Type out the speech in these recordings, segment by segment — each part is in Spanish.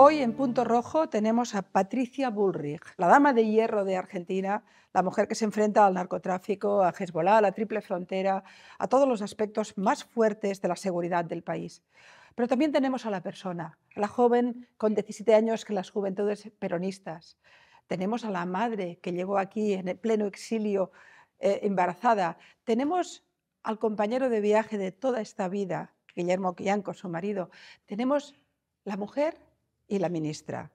Hoy en Punto Rojo tenemos a Patricia Bullrich, la dama de hierro de Argentina, la mujer que se enfrenta al narcotráfico, a Hezbollah, a la triple frontera, a todos los aspectos más fuertes de la seguridad del país. Pero también tenemos a la persona, a la joven con 17 años que las juventudes peronistas. Tenemos a la madre que llegó aquí en el pleno exilio embarazada. Tenemos al compañero de viaje de toda esta vida, Guillermo Quianco, su marido. Tenemos la mujer y la ministra,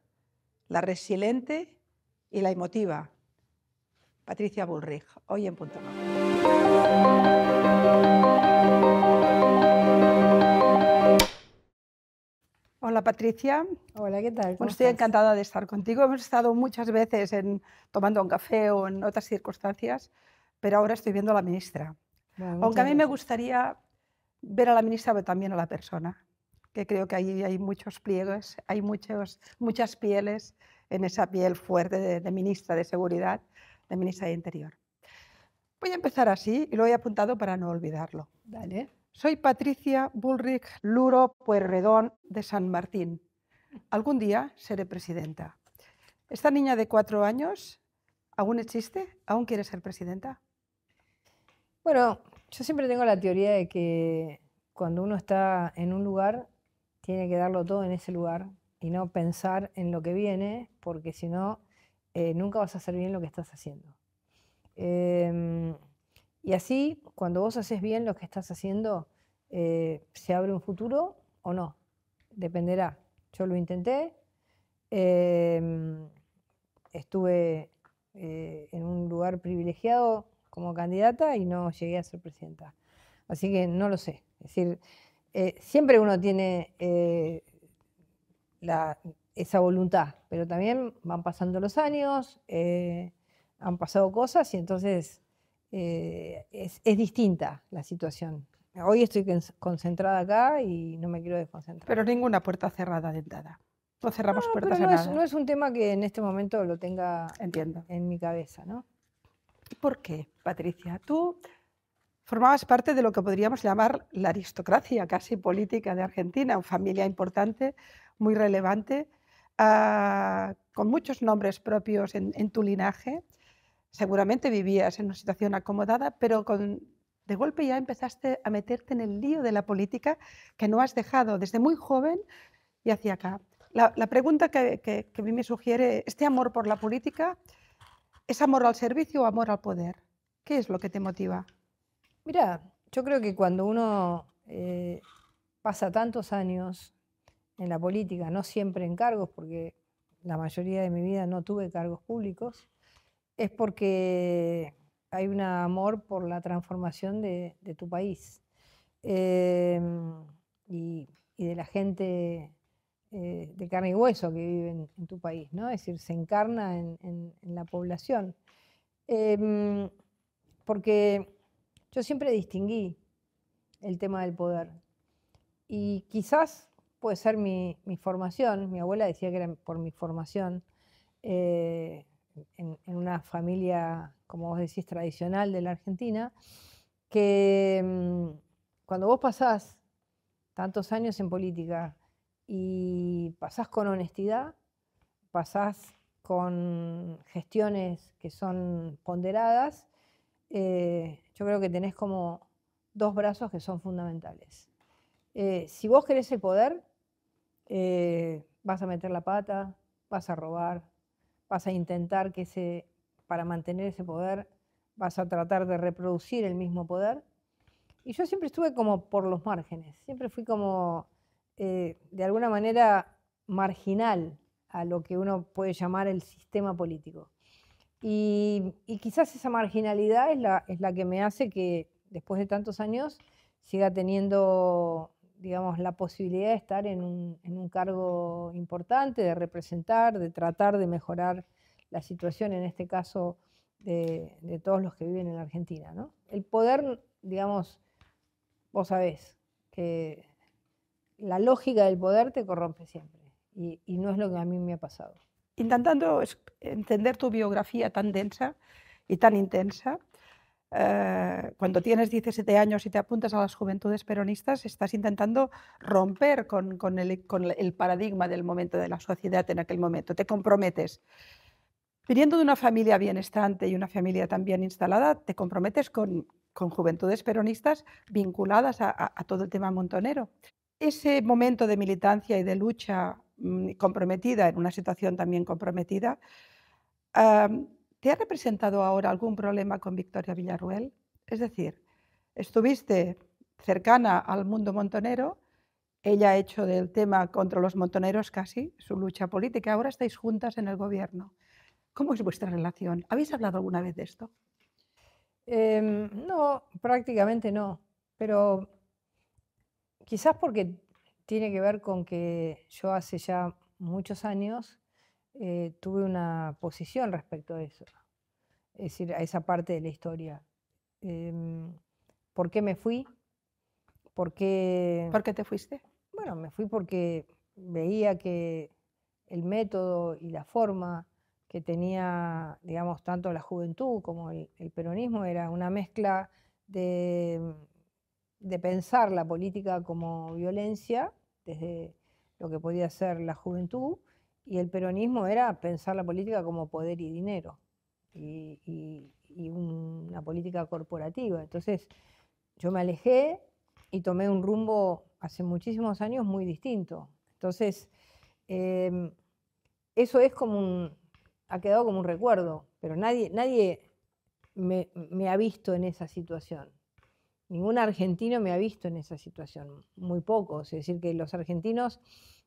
la resiliente y la emotiva, Patricia Bullrich, hoy en Punto Rojo. Hola Patricia. Hola, ¿qué tal? Bueno, estoy encantada de estar contigo. Hemos estado muchas veces tomando un café o en otras circunstancias, pero ahora estoy viendo a la ministra. Bueno, Aunque a mí gracias. me gustaría ver a la ministra, pero también a la persona, que creo que ahí hay muchos pliegues, hay muchas pieles en esa piel fuerte de ministra de Seguridad, de ministra de Interior. Voy a empezar así y lo he apuntado para no olvidarlo. Dale. Soy Patricia Bullrich Luro Pueyrredón de San Martín. Algún día seré presidenta. ¿Esta niña de 4 años aún existe? ¿Aún quiere ser presidenta? Bueno, yo siempre tengo la teoría de que cuando uno está en un lugar, tiene que darlo todo en ese lugar y no pensar en lo que viene, porque si no, nunca vas a hacer bien lo que estás haciendo. Y así, cuando vos haces bien lo que estás haciendo, se abre un futuro o no, dependerá. Yo lo intenté, estuve en un lugar privilegiado como candidata y no llegué a ser presidenta. Así que no lo sé. Es decir, siempre uno tiene esa voluntad, pero también van pasando los años, han pasado cosas y entonces es distinta la situación. Hoy estoy concentrada acá y no me quiero desconcentrar. Pero ninguna puerta cerrada de entrada. No cerramos puertas pero a nada. no es un tema que en este momento lo tenga Entiendo. en mi cabeza, ¿no? ¿Y por qué, Patricia? Tú formabas parte de lo que podríamos llamar la aristocracia casi política de Argentina, una familia importante, muy relevante, con muchos nombres propios en tu linaje. Seguramente vivías en una situación acomodada, pero de golpe ya empezaste a meterte en el lío de la política que no has dejado desde muy joven y hacia acá. La pregunta que a mí me sugiere, ¿este amor por la política es amor al servicio o amor al poder? ¿Qué es lo que te motiva? Mira, yo creo que cuando uno pasa tantos años en la política, no siempre en cargos, porque la mayoría de mi vida no tuve cargos públicos, es porque hay un amor por la transformación de tu país y de la gente de carne y hueso que vive en tu país, ¿no? Es decir, se encarna en la población. Porque yo siempre distinguí el tema del poder. Y quizás puede ser mi formación. Mi abuela decía que era por mi formación en una familia, como vos decís, tradicional de la Argentina, que cuando vos pasás tantos años en política y pasás con honestidad, pasás con gestiones que son ponderadas, yo creo que tenés como dos brazos que son fundamentales. Si vos querés el poder, vas a meter la pata, vas a robar, vas a intentar para mantener ese poder, vas a tratar de reproducir el mismo poder. Y yo siempre estuve como por los márgenes, siempre fui como, de alguna manera, marginal a lo que uno puede llamar el sistema político. Y quizás esa marginalidad es la que me hace que después de tantos años siga teniendo, digamos, la posibilidad de estar en un cargo importante, de representar, de tratar de mejorar la situación, en este caso, de todos los que viven en la Argentina, ¿no? El poder, digamos, vos sabés que la lógica del poder te corrompe siempre y no es lo que a mí me ha pasado. Intentando entender tu biografía tan densa y tan intensa, cuando tienes 17 años y te apuntas a las Juventudes Peronistas, estás intentando romper con el paradigma del momento de la sociedad en aquel momento. Te comprometes. Viniendo de una familia bienestante y una familia tan bien instalada, te comprometes con Juventudes Peronistas vinculadas a todo el tema montonero. Ese momento de militancia y de lucha comprometida, en una situación también comprometida, ¿te ha representado ahora algún problema con Victoria Villarruel? Es decir, estuviste cercana al mundo montonero, ella ha hecho del tema contra los montoneros casi su lucha política, ahora estáis juntas en el gobierno. ¿Cómo es vuestra relación? ¿Habéis hablado alguna vez de esto? No, prácticamente no, pero quizás porque tiene que ver con que yo hace ya muchos años tuve una posición respecto a eso, es decir, a esa parte de la historia. ¿Por qué me fui? ¿Por qué te fuiste? Bueno, me fui porque veía que el método y la forma que tenía, digamos, tanto la juventud como el peronismo era una mezcla de pensar la política como violencia, desde lo que podía ser la juventud, y el peronismo era pensar la política como poder y dinero, y una política corporativa. Entonces yo me alejé y tomé un rumbo hace muchísimos años muy distinto. Entonces, eso es ha quedado como un recuerdo, pero nadie me ha visto en esa situación. Ningún argentino me ha visto en esa situación, muy pocos. Es decir, que los argentinos,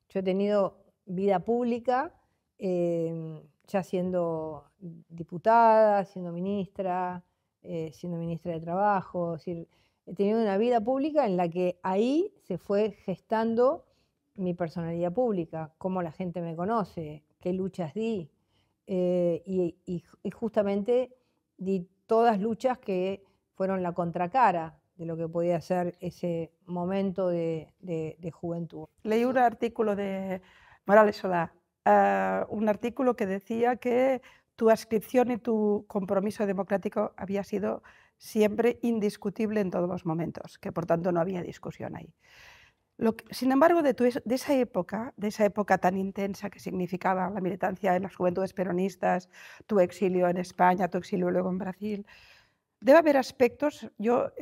yo he tenido vida pública, ya siendo diputada, siendo ministra de Trabajo, es decir, he tenido una vida pública en la que ahí se fue gestando mi personalidad pública, cómo la gente me conoce, qué luchas di, y justamente di todas luchas que fueron la contracara de lo que podía ser ese momento de juventud. Leí un artículo de Morales Solá, un artículo que decía que tu adscripción y tu compromiso democrático había sido siempre indiscutible en todos los momentos, que por tanto no había discusión ahí. Sin embargo, de esa época tan intensa que significaba la militancia en las Juventudes Peronistas, tu exilio en España, tu exilio luego en Brasil, debe haber aspectos, yo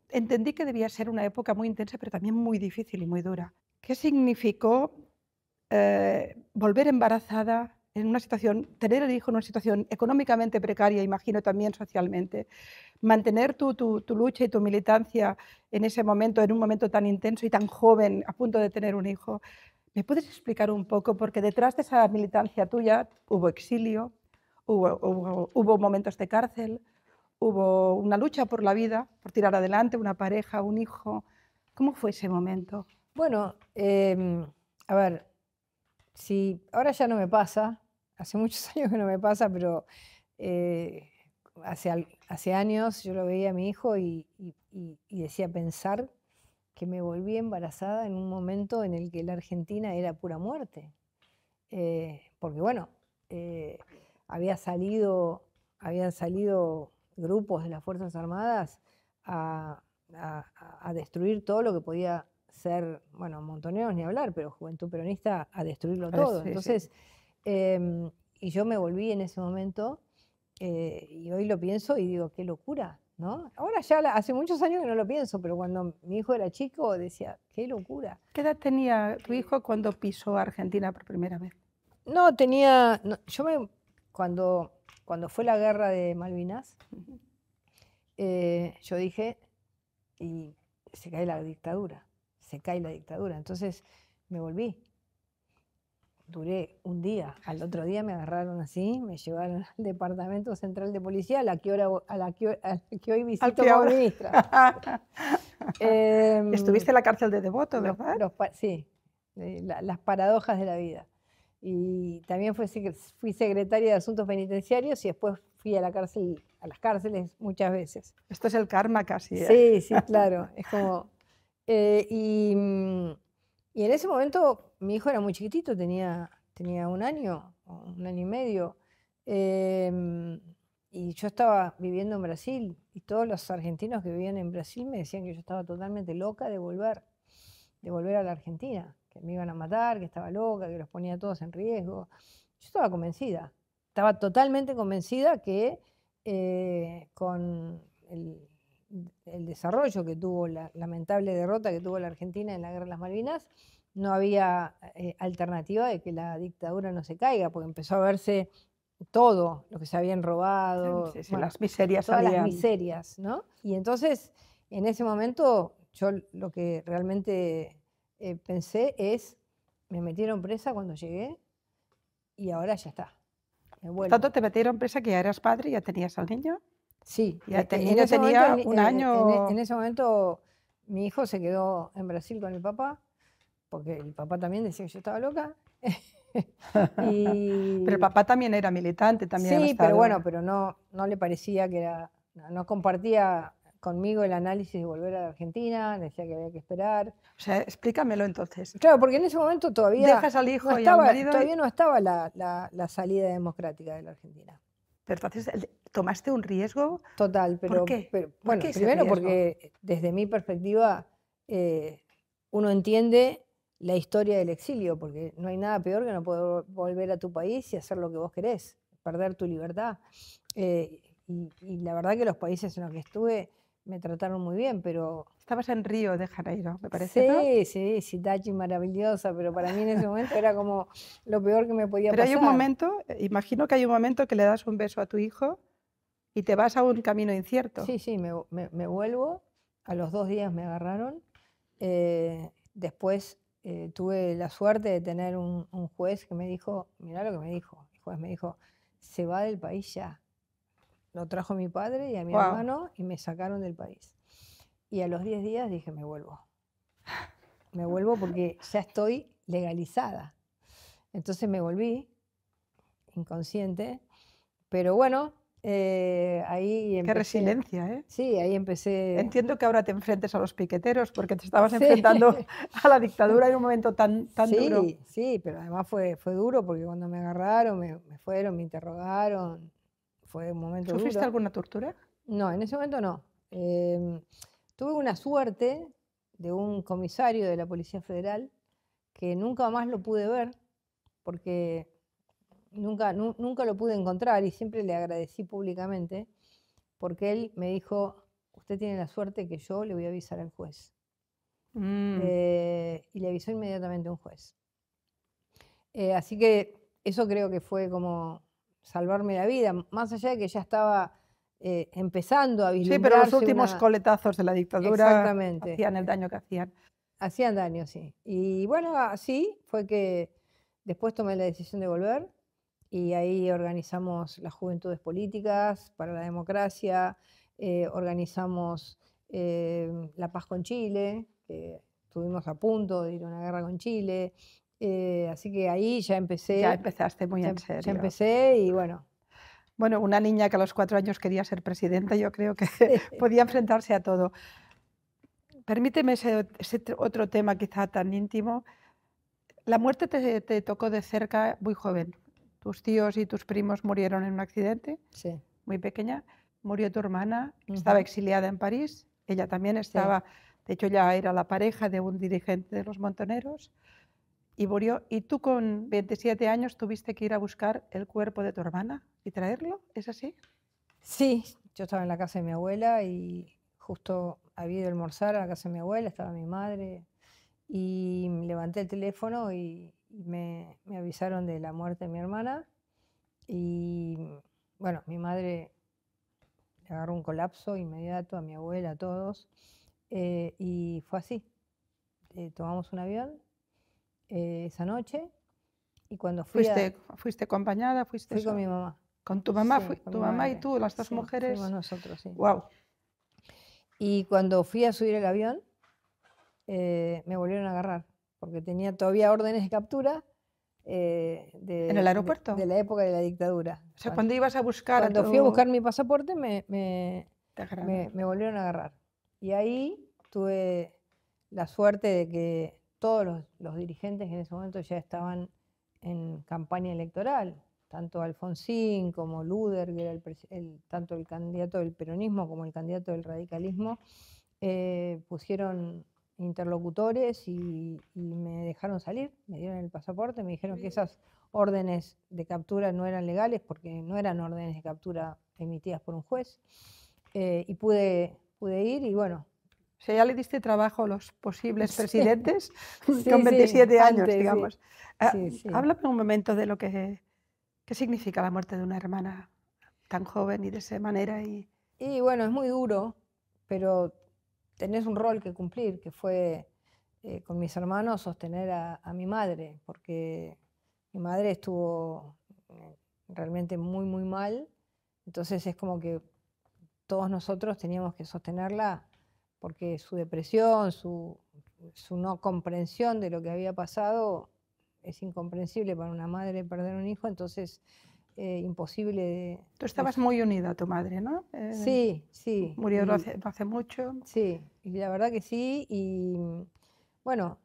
entendí que debía ser una época muy intensa, pero también muy difícil y muy dura. ¿Qué significó volver embarazada en una situación, tener el hijo en una situación económicamente precaria, imagino también socialmente, mantener tu lucha y tu militancia en ese momento, en un momento tan intenso y tan joven, a punto de tener un hijo? ¿Me puedes explicar un poco? Porque detrás de esa militancia tuya hubo exilio, hubo momentos de cárcel, hubo una lucha por la vida, por tirar adelante, una pareja, un hijo. ¿Cómo fue ese momento? Bueno, a ver, si ahora ya no me pasa, hace muchos años que no me pasa, pero hace años yo lo veía a mi hijo y decía pensar que me volví embarazada en un momento en el que la Argentina era pura muerte. Porque bueno, habían salido grupos de las Fuerzas Armadas a destruir todo lo que podía ser, bueno, montoneros ni hablar, pero Juventud Peronista a destruirlo todo. Sí, Entonces, sí. Y yo me volví en ese momento y hoy lo pienso y digo, qué locura, ¿no? Ahora ya hace muchos años que no lo pienso, pero cuando mi hijo era chico decía, qué locura. ¿Qué edad tenía tu hijo cuando pisó Argentina por primera vez? No, cuando fue la guerra de Malvinas, yo dije, y se cae la dictadura. Entonces me volví. Duré un día. Al otro día me agarraron así, me llevaron al Departamento Central de Policía, a la que hoy visito como ministra. Estuviste en la cárcel de Devoto, ¿verdad? Sí, las paradojas de la vida. Y también fui secretaria de Asuntos Penitenciarios y después fui a las cárceles muchas veces. Esto es el karma casi. Sí, sí, claro. Es como... y en ese momento mi hijo era muy chiquitito, tenía 1 año, 1 año y medio. Y yo estaba viviendo en Brasil y todos los argentinos que vivían en Brasil me decían que yo estaba totalmente loca de volver a la Argentina, que me iban a matar, que estaba loca, que los ponía a todos en riesgo. Yo estaba convencida, estaba totalmente convencida que con el desarrollo que tuvo, la lamentable derrota que tuvo la Argentina en la Guerra de las Malvinas, no había alternativa de que la dictadura no se caiga, porque empezó a verse todo lo que se habían robado, Sí, sí, bueno, las miserias todas las salían. miserias, ¿no? Y entonces, en ese momento, yo lo que realmente pensé es, me metieron presa cuando llegué y ahora ya está, me Por vuelvo. tanto, te metieron presa que ya eras padre, ya tenías al niño. Sí, Ya el en niño ese tenía momento, un año. en ese momento mi hijo se quedó en Brasil con el papá, porque el papá también decía que yo estaba loca. Pero el papá también era militante, también había Sí, pero estado. bueno, pero no le parecía que era, no compartía conmigo el análisis de volver a la Argentina, decía que había que esperar. O sea, explícamelo entonces. Claro, porque en ese momento todavía Dejas al hijo y al marido. todavía no estaba la salida democrática de la Argentina. Pero entonces tomaste un riesgo. Total, ¿Por qué? Bueno, qué ese primero riesgo? porque desde mi perspectiva uno entiende la historia del exilio, porque no hay nada peor que no poder volver a tu país y hacer lo que vos querés, perder tu libertad. Y la verdad que los países en los que estuve me trataron muy bien, pero... Estabas en Río de Janeiro, me parece, ¿no? Sí, Citachi maravillosa, pero para mí en ese momento era como lo peor que me podía Pero pasar. hay un momento, imagino que hay un momento que le das un beso a tu hijo y te vas a un camino incierto. Sí, me vuelvo, a los 2 días me agarraron, después tuve la suerte de tener un juez que me dijo, mirá lo que me dijo, el juez me dijo, se va del país ya. Lo trajo mi padre y a mi Wow. hermano y me sacaron del país. Y a los 10 días dije, me vuelvo. Me vuelvo porque ya estoy legalizada. Entonces me volví, inconsciente, pero bueno, ahí empecé. Qué resiliencia, ¿eh? Sí, ahí empecé. Entiendo que ahora te enfrentes a los piqueteros porque te estabas enfrentando a la dictadura en un momento tan duro. Sí, pero además fue duro porque cuando me agarraron, me fueron, me interrogaron, fue un momento duro. ¿Sufriste alguna tortura? No, en ese momento no. Tuve una suerte de un comisario de la Policía Federal que nunca más lo pude ver porque nunca lo pude encontrar y siempre le agradecí públicamente porque él me dijo, usted tiene la suerte que yo le voy a avisar al juez. Y le avisó inmediatamente a un juez. Así que eso creo que fue como salvarme la vida, más allá de que ya estaba empezando a vislumbrarse. Sí, pero los últimos coletazos de la dictadura hacían el daño que hacían. Hacían daño, sí. Y bueno, así fue que después tomé la decisión de volver y ahí organizamos las Juventudes Políticas para la Democracia, organizamos La Paz con Chile, que estuvimos a punto de ir a una guerra con Chile. Así que ahí ya empecé. Ya empezaste muy en serio. Ya empecé y bueno. Bueno, una niña que a los 4 años quería ser presidenta, yo creo que podía enfrentarse a todo. Permíteme ese otro tema quizá tan íntimo. La muerte te tocó de cerca muy joven. Tus tíos y tus primos murieron en un accidente, sí. Muy pequeña. Murió tu hermana, estaba exiliada en París. Ella también estaba, de hecho ya era la pareja de un dirigente de los Montoneros. Y murió. Y tú con 27 años tuviste que ir a buscar el cuerpo de tu hermana y traerlo, ¿es así? Sí, yo estaba en la casa de mi abuela y justo había ido a almorzar a la casa de mi abuela, estaba mi madre, y levanté el teléfono y me avisaron de la muerte de mi hermana. Y bueno, mi madre le agarró un colapso inmediato a mi abuela, a todos, y fue así. Tomamos un avión esa noche y cuando ¿Fuiste acompañada? Fui con mi mamá. ¿Con tu mamá? Sí, ¿Tu mamá y tú, las dos mujeres? Fuimos nosotros, sí. Wow. Y cuando fui a subir el avión, me volvieron a agarrar, porque tenía todavía órdenes de captura. ¿En el aeropuerto? De la época de la dictadura. O sea, cuando ibas a buscar... Cuando fui a buscar mi pasaporte, me volvieron a agarrar. Y ahí tuve la suerte de que todos los dirigentes en ese momento ya estaban en campaña electoral. tanto Alfonsín como Luder, que era tanto el candidato del peronismo como el candidato del radicalismo, pusieron interlocutores y me dejaron salir, me dieron el pasaporte, me dijeron que esas órdenes de captura no eran legales porque no eran órdenes de captura emitidas por un juez, y pude ir y bueno. O sea, ya le diste trabajo a los posibles Sí. presidentes Sí, con 27 años, antes, digamos. sí. Háblame un momento de lo que qué significa la muerte de una hermana tan joven y de esa manera. Y bueno, es muy duro, pero tenés un rol que cumplir, que fue con mis hermanos sostener a mi madre, porque mi madre estuvo realmente muy, muy mal. Entonces es como que todos nosotros teníamos que sostenerla porque su depresión, su no comprensión de lo que había pasado es incomprensible para una madre perder un hijo, entonces imposible de... Tú estabas muy unida a tu madre, ¿no? Sí, sí. Murió no hace mucho. Sí, y la verdad que sí, y bueno,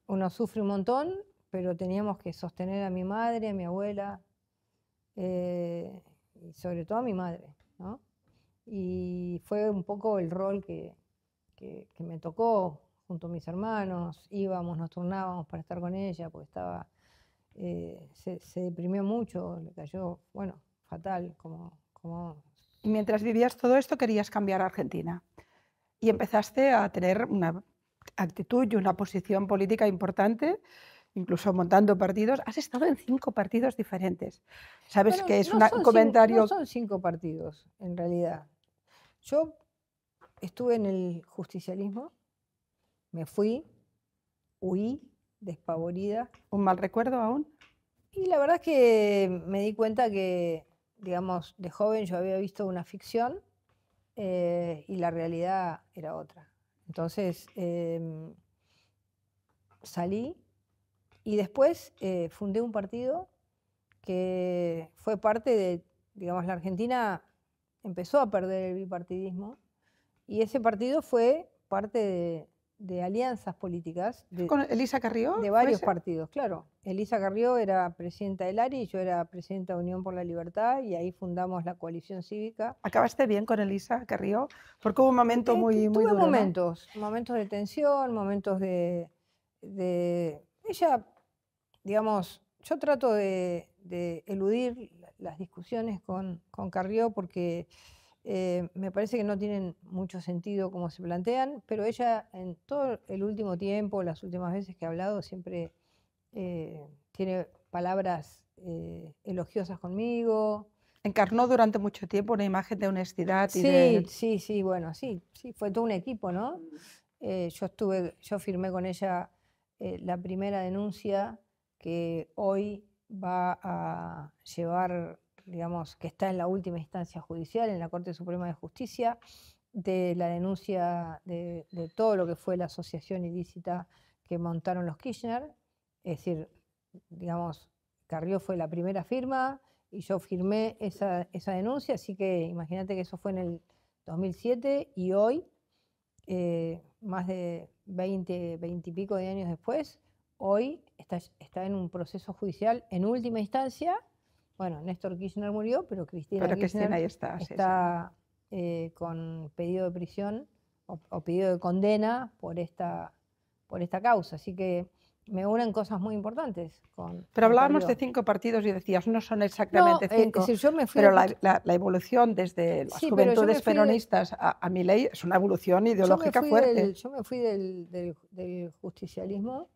uno sufre un montón, pero teníamos que sostener a mi madre, a mi abuela, y sobre todo a mi madre, ¿no? Y fue un poco el rol que me tocó junto a mis hermanos, íbamos, nos turnábamos para estar con ella, porque estaba, se deprimió mucho, le cayó, bueno, fatal, como... Y mientras vivías todo esto querías cambiar a Argentina y empezaste a tener una actitud y una posición política importante, incluso montando partidos. Has estado en 5 partidos diferentes. Sabes Bueno, que es no un comentario... no son 5 partidos, en realidad. Yo estuve en el justicialismo, me fui, huí, despavorida. ¿Un mal recuerdo aún? Y la verdad es que me di cuenta que, digamos, de joven yo había visto una ficción y la realidad era otra. Entonces salí y después fundé un partido que fue parte de, digamos, la Argentina empezó a perder el bipartidismo y ese partido fue parte de alianzas políticas ¿Con Elisa Carrió? de varios partidos, claro. Elisa Carrió era presidenta del ARI y yo era presidenta de Unión por la Libertad y ahí fundamos la coalición cívica. ¿Acabaste bien con Elisa Carrió? Porque hubo un momento muy duro, momentos, ¿no? Momentos de tensión, momentos de... Ella, digamos, yo trato de eludir las discusiones con Carrió porque me parece que no tienen mucho sentido como se plantean, pero ella en todo el último tiempo, las últimas veces que ha hablado, siempre tiene palabras elogiosas conmigo. Encarnó durante mucho tiempo una imagen de honestidad y Sí, bueno, sí, fue todo un equipo, ¿no? Yo firmé con ella la primera denuncia que hoy va a llevar, digamos, que está en la última instancia judicial, en la Corte Suprema de Justicia, de la denuncia de todo lo que fue la asociación ilícita que montaron los Kirchner. Es decir, digamos, Carrió fue la primera firma y yo firmé esa denuncia, así que imagínate que eso fue en el 2007 y hoy, más de 20 y pico de años después, hoy está en un proceso judicial en última instancia. Bueno, Néstor Kirchner murió, pero Cristina Kirchner ahí está, está con pedido de prisión o pedido de condena por esta causa. Así que me unen cosas muy importantes. Pero hablábamos de 5 partidos y decías, no son exactamente 5, yo me fui pero la evolución desde las juventudes peronistas a Milei es una evolución ideológica fuerte. Yo me fui del justicialismo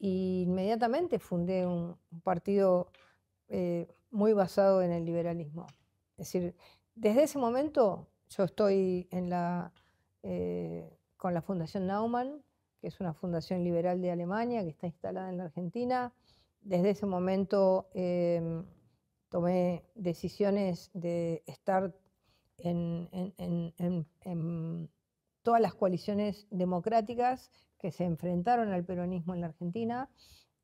e inmediatamente fundé un partido muy basado en el liberalismo. Es decir, desde ese momento yo estoy con la Fundación Naumann, que es una fundación liberal de Alemania que está instalada en la Argentina. Desde ese momento tomé decisiones de estar en todas las coaliciones democráticas que se enfrentaron al peronismo en la Argentina,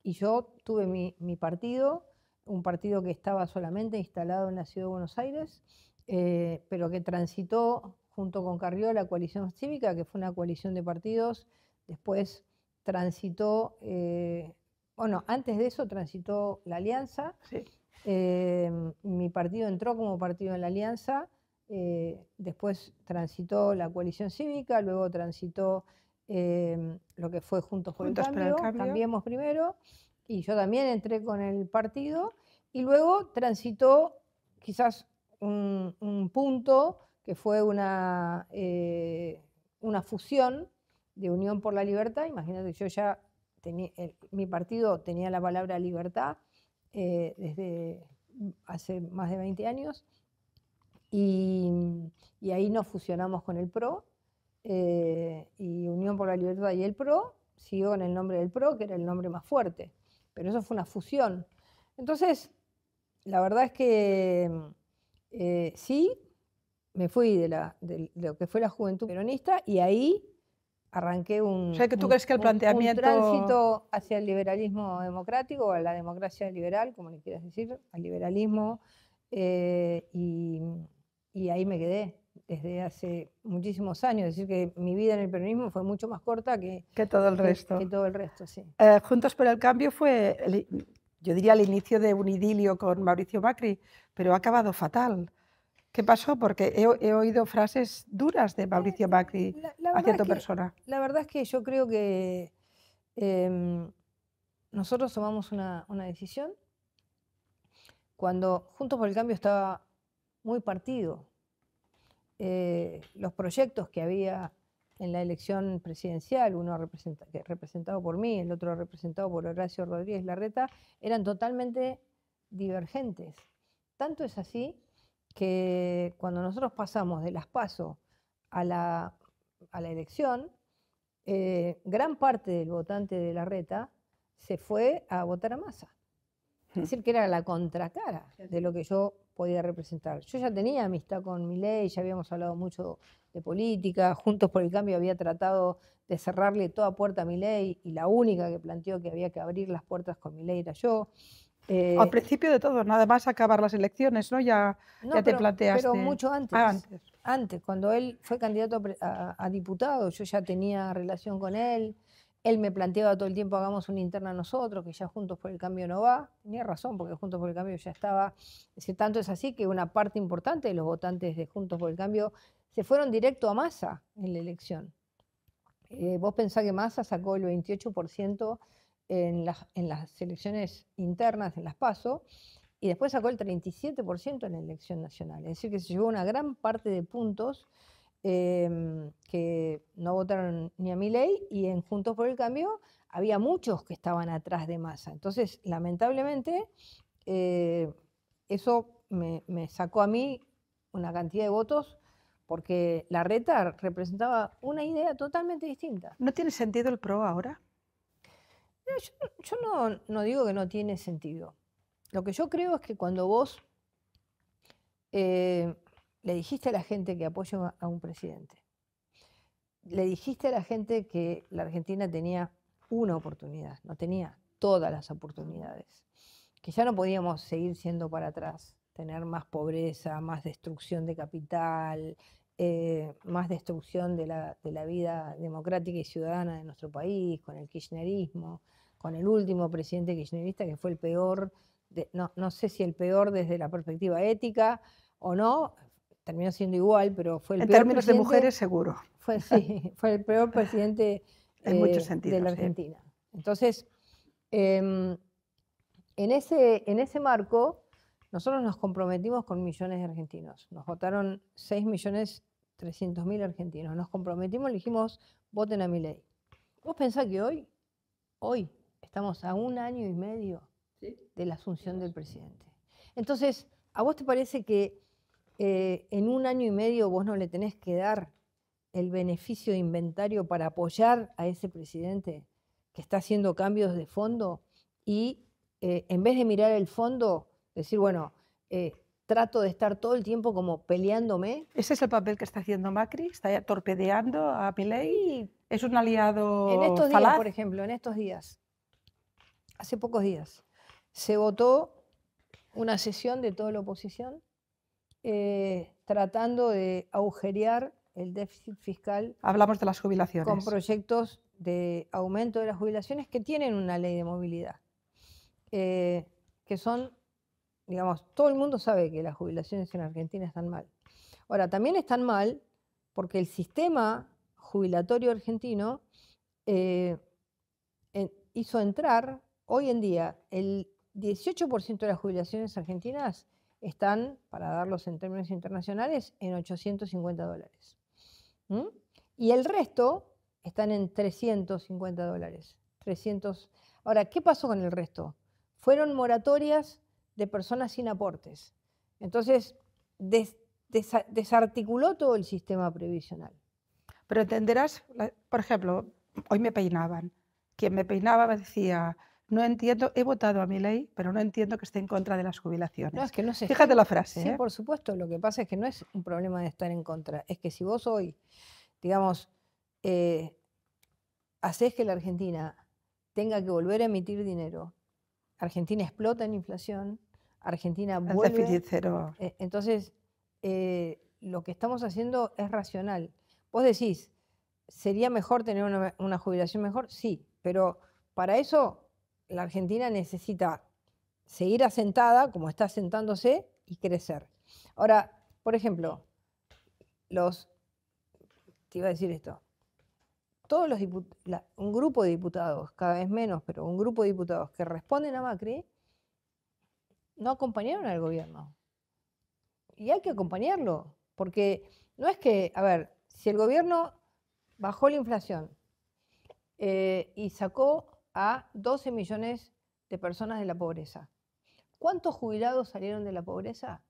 y yo tuve mi partido, un partido que estaba solamente instalado en la Ciudad de Buenos Aires, pero que transitó junto con Carrió la coalición cívica, que fue una coalición de partidos. Después transitó, bueno, antes de eso transitó la Alianza, Sí. Mi partido entró como partido en la alianza, después transitó la coalición cívica, luego transitó lo que fue Juntos por el Cambio, Cambiemos primero, y yo también entré con el partido, y luego transitó quizás un punto que fue una fusión de Unión por la Libertad. Imagínate, yo ya tenía, mi partido tenía la palabra libertad desde hace más de 20 años, y ahí nos fusionamos con el PRO, y Unión por la Libertad y el PRO siguió con el nombre del PRO, que era el nombre más fuerte, pero eso fue una fusión. Entonces, la verdad es que sí, me fui de lo que fue la juventud peronista, y ahí arranqué o sea, que tú crees que el planteamiento... un tránsito hacia el liberalismo democrático, o a la democracia liberal, como le quieras decir, al liberalismo, y ahí me quedé desde hace muchísimos años. Es decir, que mi vida en el peronismo fue mucho más corta que todo el resto. Que todo el resto, sí. Juntos por el Cambio fue, yo diría, el inicio de un idilio con Mauricio Macri, pero ha acabado fatal. ¿Qué pasó? Porque he oído frases duras de Mauricio Macri hacia tu persona. La verdad es que yo creo que nosotros tomamos una decisión cuando Juntos por el Cambio estaba muy partido. Los proyectos que había en la elección presidencial, uno representado por mí, el otro representado por Horacio Rodríguez Larreta, eran totalmente divergentes. Tanto es así que cuando nosotros pasamos de las PASO a la elección, gran parte del votante de Larreta se fue a votar a Massa. Es decir, que era la contracara de lo que yo podía representar. Yo ya tenía amistad con Milei, ya habíamos hablado mucho de política, Juntos por el Cambio había tratado de cerrarle toda puerta a Milei, y la única que planteó que había que abrir las puertas con Milei era yo. Al principio de todo, nada más acabar las elecciones, ¿no? Ya te planteaste. Pero mucho antes. Antes. Antes, cuando él fue candidato a diputado, yo ya tenía relación con él. Él me planteaba todo el tiempo, hagamos una interna nosotros, que ya Juntos por el Cambio no va. Tenía razón, porque Juntos por el Cambio ya estaba. Es decir, tanto es así que una parte importante de los votantes de Juntos por el Cambio se fueron directo a Massa en la elección. Vos pensás que Massa sacó el 28% en las elecciones internas, en las PASO, y después sacó el 37% en la elección nacional. Es decir, que se llevó una gran parte de puntos que no votaron ni a Milei, y en Juntos por el Cambio había muchos que estaban atrás de Massa. Entonces, lamentablemente, eso me sacó a mí una cantidad de votos, porque Larreta representaba una idea totalmente distinta. ¿No tiene sentido el PRO ahora? Yo no digo que no tiene sentido. Lo que yo creo es que cuando vos le dijiste a la gente que apoya a un presidente, le dijiste a la gente que la Argentina tenía una oportunidad, no tenía todas las oportunidades, que ya no podíamos seguir siendo para atrás, tener más pobreza, más destrucción de capital, más destrucción de la vida democrática y ciudadana de nuestro país, con el kirchnerismo, con el último presidente kirchnerista que fue el peor, no sé si el peor desde la perspectiva ética o no, terminó siendo igual, pero fue el peor términos de mujeres, seguro. Fue el peor presidente en muchos sentidos, de la Argentina. Sí. Entonces, en ese marco, nosotros nos comprometimos con millones de argentinos. Nos votaron 6.300.000 argentinos. Nos comprometimos y dijimos, voten a Milei. ¿Vos pensás que hoy estamos a 1 año y medio de la asunción del presidente? Entonces, ¿a vos te parece que en 1 año y medio vos no le tenés que dar el beneficio de inventario para apoyar a ese presidente que está haciendo cambios de fondo y en vez de mirar el fondo, decir, bueno, trato de estar todo el tiempo como peleándome? ¿Ese es el papel que está haciendo Macri? ¿Está torpedeando a Milei? ¿Es un aliado en estos falaz? días, por ejemplo, en estos días, hace pocos días, se votó una sesión de toda la oposición tratando de agujerear el déficit fiscal. Hablamos de las jubilaciones. Con proyectos de aumento de las jubilaciones que tienen una ley de movilidad, que son digamos, todo el mundo sabe que las jubilaciones en Argentina están mal. Ahora, también están mal porque el sistema jubilatorio argentino hizo entrar, hoy en día, el 18% de las jubilaciones argentinas están, para darlos en términos internacionales, en $850. ¿Mm? Y el resto están en $350. 300. Ahora, ¿qué pasó con el resto? Fueron moratorias de personas sin aportes. Entonces, desarticuló todo el sistema previsional. Pero entenderás, por ejemplo, hoy me peinaban. Quien me peinaba me decía, no entiendo, he votado a Milei, pero no entiendo que esté en contra de las jubilaciones. No, es que no se Fíjate la frase. Sí, por supuesto. Lo que pasa es que no es un problema de estar en contra. Es que si vos hoy, digamos, hacés que la Argentina tenga que volver a emitir dinero, Argentina explota en inflación, Argentina vuelve... El déficit cero. Entonces, lo que estamos haciendo es racional. Vos decís, ¿sería mejor tener una jubilación mejor? Sí, pero para eso la Argentina necesita seguir asentada, como está asentándose, y crecer. Ahora, por ejemplo, te iba a decir esto, todos los un grupo de diputados, cada vez menos, pero un grupo de diputados que responden a Macri, no acompañaron al gobierno. Y hay que acompañarlo, porque no es que, a ver, si el gobierno bajó la inflación y sacó a 12 millones de personas de la pobreza, ¿cuántos jubilados salieron de la pobreza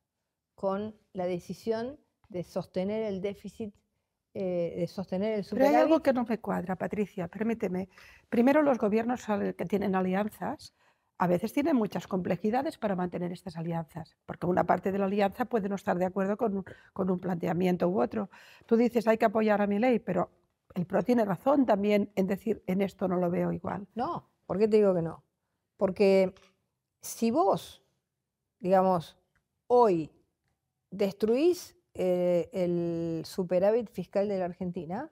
con la decisión de sostener el déficit, de sostener el superávit? Pero hay algo que no me cuadra, Patricia, permíteme. Primero, los gobiernos que tienen alianzas a veces tienen muchas complejidades para mantener estas alianzas, porque una parte de la alianza puede no estar de acuerdo con un planteamiento u otro. Tú dices, hay que apoyar a Milei, pero el PRO tiene razón también en decir, en esto no lo veo igual. No, ¿por qué te digo que no? Porque si vos, digamos, hoy destruís el superávit fiscal de la Argentina,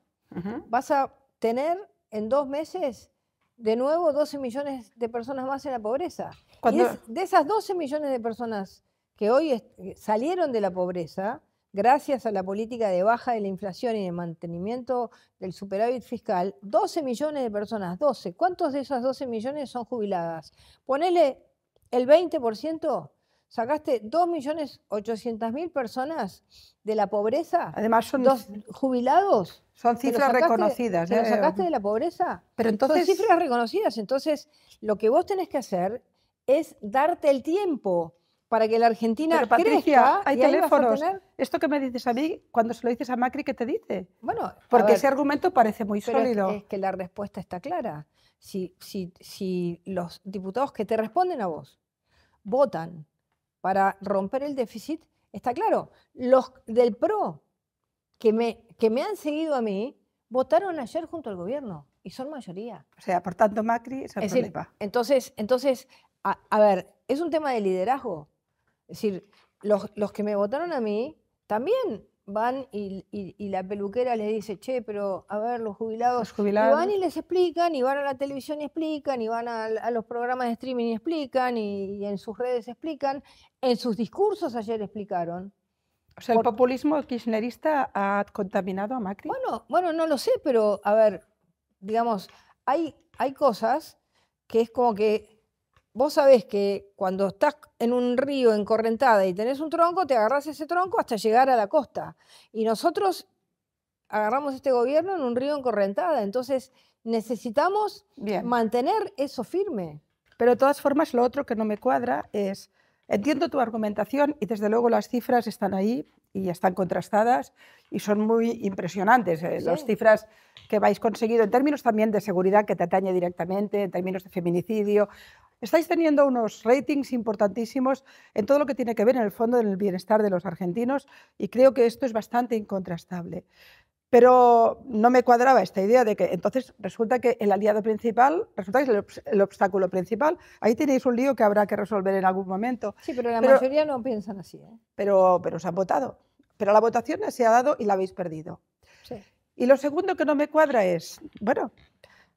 vas a tener en 2 meses de nuevo 12 millones de personas más en la pobreza. Y de esas 12 millones de personas que hoy salieron de la pobreza, gracias a la política de baja de la inflación y de mantenimiento del superávit fiscal, 12 millones de personas, 12. ¿Cuántos de esas 12 millones son jubiladas? Ponele el 20%, sacaste 2.800.000 personas de la pobreza. Además son jubilados. Son cifras reconocidas. ¿Te lo sacaste de la pobreza? Pero entonces, son cifras reconocidas. Entonces, lo que vos tenés que hacer es darte el tiempo para que la Argentina pero, Patricia, crezca. Hay teléfonos. Esto que me dices a mí, cuando se lo dices a Macri, ¿qué te dice? Bueno, porque ese argumento parece muy sólido. Es que la respuesta está clara. Si los diputados que te responden a vos votan para romper el déficit, está claro. Los del PRO que me han seguido a mí, votaron ayer junto al gobierno y son mayoría. O sea, por tanto, Macri es el problema. Entonces, a ver, es un tema de liderazgo. Es decir, los que me votaron a mí también van y la peluquera les dice, che, pero a ver, los jubilados. Y van y les explican, y van a la televisión y explican, y van a los programas de streaming y explican, y en sus redes explican. En sus discursos ayer explicaron. O sea, ¿el populismo kirchnerista ha contaminado a Macri? Bueno, no lo sé, pero a ver, digamos, hay cosas que es como que vos sabés que cuando estás en un río en correntada y tenés un tronco, te agarrás ese tronco hasta llegar a la costa. Y nosotros agarramos este gobierno en un río en correntada, entonces necesitamos mantener eso firme. Pero de todas formas, lo otro que no me cuadra es... Entiendo tu argumentación y desde luego las cifras están ahí y están contrastadas y son muy impresionantes. Sí. Las cifras que habéis conseguido en términos también de seguridad que te atañe directamente, en términos de feminicidio. Estáis teniendo unos ratings importantísimos en todo lo que tiene que ver en el fondo del bienestar de los argentinos y creo que esto es bastante incontrastable. Pero no me cuadraba esta idea de que entonces resulta que el aliado principal, resulta que es el obstáculo principal. Ahí tenéis un lío que habrá que resolver en algún momento. Sí, pero la mayoría no piensan así. Pero os han votado. Pero la votación se ha dado y la habéis perdido. Sí. Y lo segundo que no me cuadra es, bueno,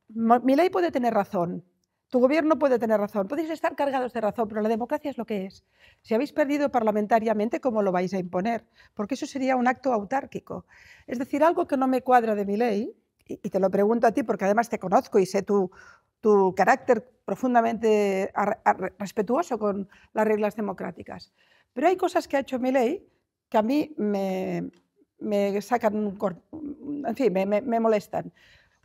Milei puede tener razón, Tu gobierno puede tener razón, podéis estar cargados de razón, pero la democracia es lo que es. Si habéis perdido parlamentariamente, ¿cómo lo vais a imponer? Porque eso sería un acto autárquico. Es decir, algo que no me cuadra de mi ley, y te lo pregunto a ti porque además te conozco y sé tu carácter profundamente respetuoso con las reglas democráticas. Pero hay cosas que ha hecho mi ley que a mí me sacan, en fin, me molestan.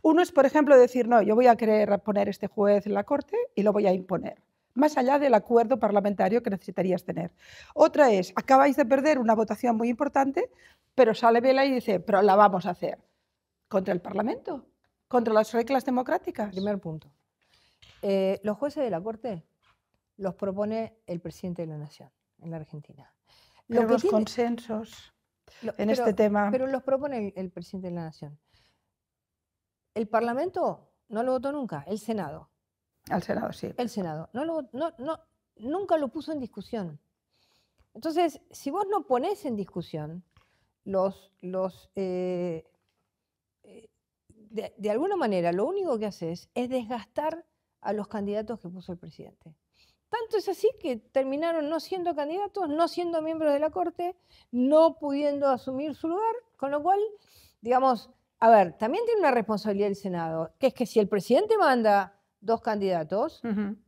Uno es, por ejemplo, decir, no, yo voy a querer poner este juez en la Corte y lo voy a imponer, más allá del acuerdo parlamentario que necesitarías tener. Otra es, acabáis de perder una votación muy importante, pero sale Vela y dice, pero la vamos a hacer. ¿Contra el Parlamento? ¿Contra las reglas democráticas? Primer punto. Los jueces de la Corte los propone el presidente de la Nación en la Argentina. Pero los consensos en este tema... Pero los propone el presidente de la Nación. El Parlamento no lo votó nunca, el Senado. Al Senado, sí. El Senado. Nunca lo puso en discusión. Entonces, si vos no ponés en discusión de alguna manera, lo único que haces es desgastar a los candidatos que puso el presidente. Tanto es así que terminaron no siendo candidatos, no siendo miembros de la Corte, no pudiendo asumir su lugar, con lo cual, digamos, a ver, también tiene una responsabilidad el Senado, que es que si el presidente manda 2 candidatos